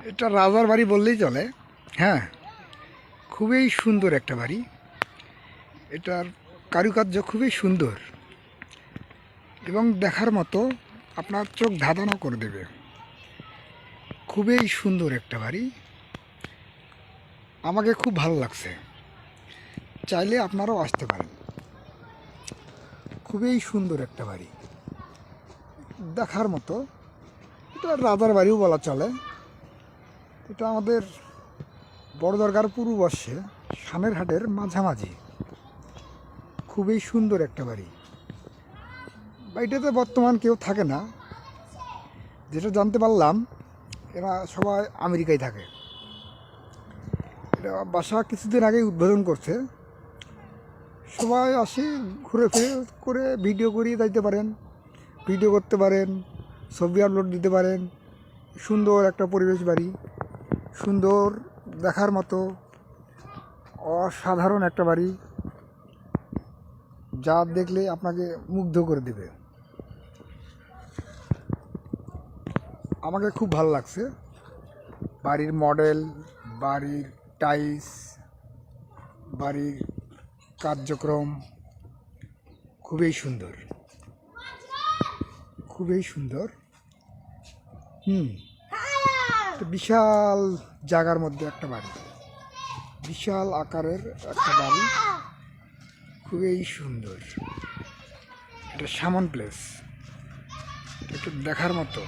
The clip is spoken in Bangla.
এটা রাজার বাড়ি বললেই চলে। হ্যাঁ, খুবই সুন্দর একটা বাড়ি। এটার কারুকার্য খুবই সুন্দর এবং দেখার মতো, আপনার চোখ ধাঁধানো করে দেবে। খুবই সুন্দর একটা বাড়ি, আমাকে খুব ভালো লাগছে। চাইলে আপনারাও আসতে পারেন। খুবই সুন্দর একটা বাড়ি, দেখার মতো। এটা রাজার বাড়িও বলা চলে। এটা আমাদের বড় দরগার পূর্ববর্ষে সানেরহাটের মাঝামাঝি। খুবই সুন্দর একটা বাড়ি। বাড়িটাতে বর্তমান কেউ থাকে না, যেটা জানতে পারলাম এরা সবাই আমেরিকায় থাকে। এটা বাসা কিছুদিন আগেই উদ্বোধন করছে। সবাই আসে, ঘুরে ফিরে করে ভিডিও করিয়ে যাইতে পারেন, ভিডিও করতে পারেন, ছবি আপলোড দিতে পারেন। সুন্দর একটা পরিবেশ বাড়ি, সুন্দর, দেখার মতো, অসাধারণ একটা বাড়ি, যা দেখলে আপনাকে মুগ্ধ করে দেবে। আমাকে খুব ভালো লাগছে বাড়ির মডেল, বাড়ির টাইলস, বাড়ির কার্যক্রম খুবই সুন্দর, খুবই সুন্দর। বিশাল জায়গার মধ্যে একটা বাড়ি, বিশাল আকারের একটা বাড়ি, খুবই সুন্দর। এটা সামন প্লেস, একটু দেখার মতো।